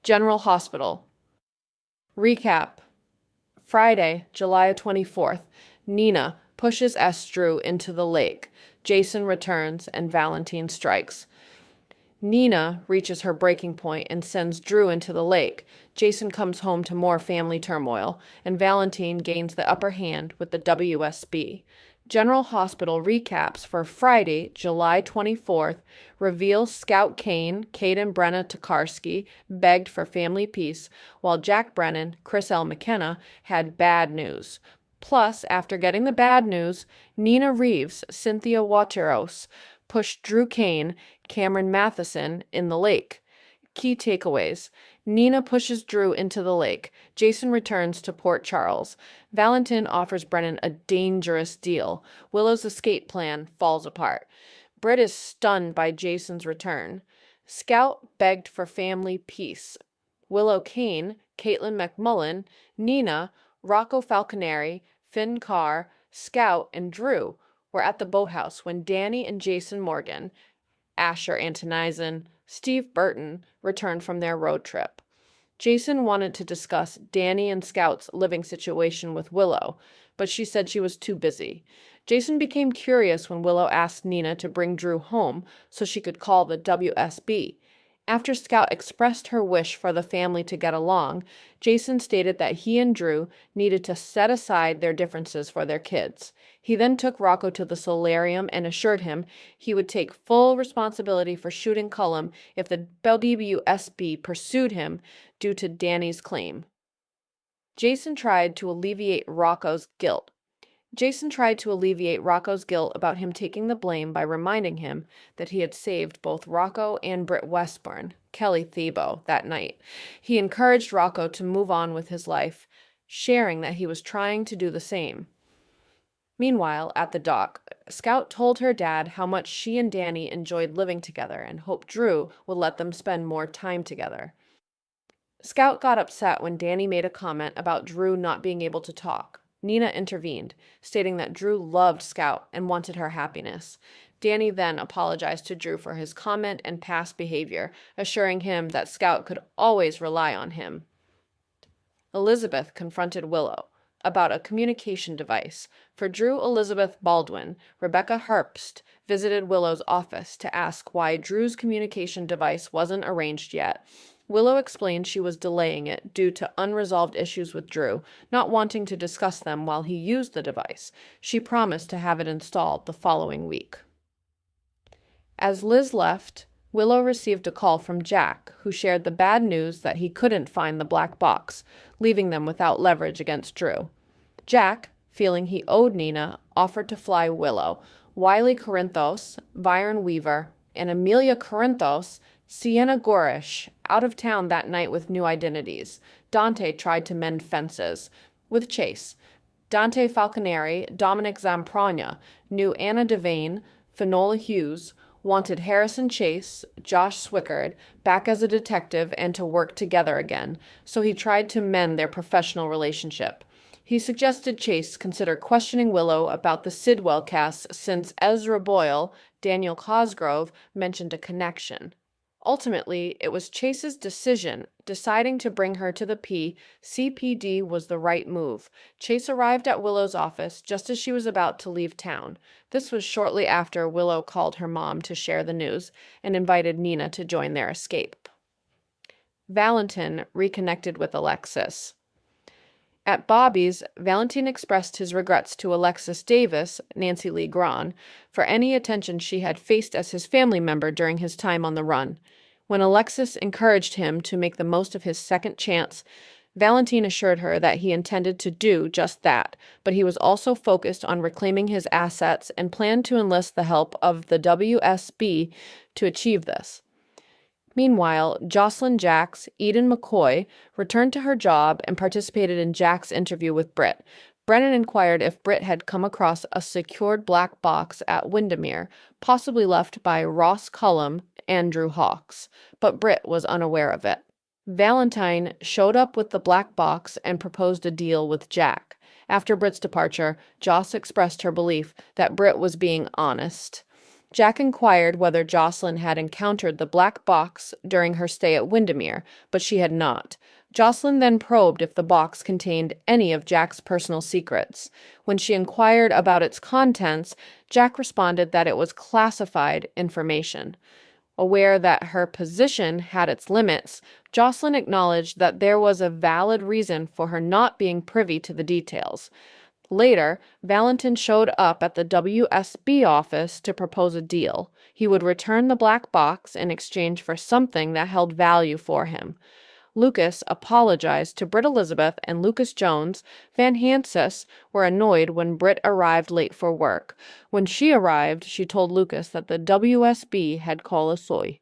General Hospital. Recap. Friday, July 24th, Nina pushes Drew into the lake. Jason returns and Valentin strikes. Nina reaches her breaking point and sends Drew into the lake. Jason comes home to more family turmoil, and Valentin gains the upper hand with the WSB. General Hospital recaps for Friday, July 24th, reveals Scout Kane, Caden Brenna Tokarski, begged for family peace, while Jack Brennan, Chris L. McKenna, had bad news. Plus, after getting the bad news, Nina Reeves, Cynthia Wateros, pushed Drew Kane, Cameron Matheson, in the lake. Key takeaways. Nina pushes Drew into the lake. Jason returns to Port Charles. Valentin offers Brennan a dangerous deal. Willow's escape plan falls apart. Britt is stunned by Jason's return. Scout begged for family peace. Willow Kane, Caitlin McMullen, Nina, Rocco Falconeri, Finn Carr, Scout, and Drew were at the boathouse when Danny and Jason Morgan, Asher Antonizin, Steve Burton returned from their road trip. Jason wanted to discuss Danny and Scout's living situation with Willow, but she said she was too busy. Jason became curious when Willow asked Nina to bring Drew home so she could call the WSB. After Scout expressed her wish for the family to get along, Jason stated that he and Drew needed to set aside their differences for their kids. He then took Rocco to the solarium and assured him he would take full responsibility for shooting Cullum if the WSB pursued him due to Danny's claim. Jason tried to alleviate Rocco's guilt about him taking the blame by reminding him that he had saved both Rocco and Britt Westburn, Kelly Thebo, that night. He encouraged Rocco to move on with his life, sharing that he was trying to do the same. Meanwhile, at the dock, Scout told her dad how much she and Danny enjoyed living together and hoped Drew would let them spend more time together. Scout got upset when Danny made a comment about Drew not being able to talk. Nina intervened, stating that Drew loved Scout and wanted her happiness. Danny then apologized to Drew for his comment and past behavior, assuring him that Scout could always rely on him. Elizabeth confronted Willow about a communication device. For Drew Elizabeth Baldwin, Rebecca Herbst visited Willow's office to ask why Drew's communication device wasn't arranged yet. Willow explained she was delaying it due to unresolved issues with Drew, not wanting to discuss them while he used the device. She promised to have it installed the following week. As Liz left, Willow received a call from Jack, who shared the bad news that he couldn't find the black box, leaving them without leverage against Drew. Jack, feeling he owed Nina, offered to fly Willow, Wiley Corinthos, Byron Weaver, and Amelia Corinthos, Sienna Gorish, out of town that night with new identities. Dante tried to mend fences with Chase. Dante Falconeri, Dominic Zamprogna, knew Anna Devane, Finola Hughes, wanted Harrison Chase, Josh Swickard, back as a detective and to work together again, so he tried to mend their professional relationship. He suggested Chase consider questioning Willow about the Sidwell cast since Ezra Boyle, Daniel Cosgrove, mentioned a connection. Ultimately, it was Chase's decision. Deciding to bring her to the CPD was the right move. Chase arrived at Willow's office just as she was about to leave town. This was shortly after Willow called her mom to share the news and invited Nina to join their escape. Valentin reconnected with Alexis. At Bobby's, Valentin expressed his regrets to Alexis Davis, Nancy Lee Grahn, for any attention she had faced as his family member during his time on the run. When Alexis encouraged him to make the most of his second chance, Valentin assured her that he intended to do just that, but he was also focused on reclaiming his assets and planned to enlist the help of the WSB to achieve this. Meanwhile, Jocelyn Jacks, Eden McCoy, returned to her job and participated in Jack's interview with Britt. Brennan inquired if Britt had come across a secured black box at Windermere, possibly left by Ross Cullum, Andrew Hawks, but Britt was unaware of it. Valentin showed up with the black box and proposed a deal with Jack. After Britt's departure, Joss expressed her belief that Britt was being honest. Jack inquired whether Jocelyn had encountered the black box during her stay at Windermere, but she had not. Jocelyn then probed if the box contained any of Jack's personal secrets. When she inquired about its contents, Jack responded that it was classified information. Aware that her position had its limits, Jocelyn acknowledged that there was a valid reason for her not being privy to the details. Later, Valentin showed up at the WSB office to propose a deal. He would return the black box in exchange for something that held value for him. Lucas apologized to Britt Elizabeth, and Lucas Jones, Van Hansis, were annoyed when Britt arrived late for work. When she arrived, she told Lucas that the WSB had called a soy.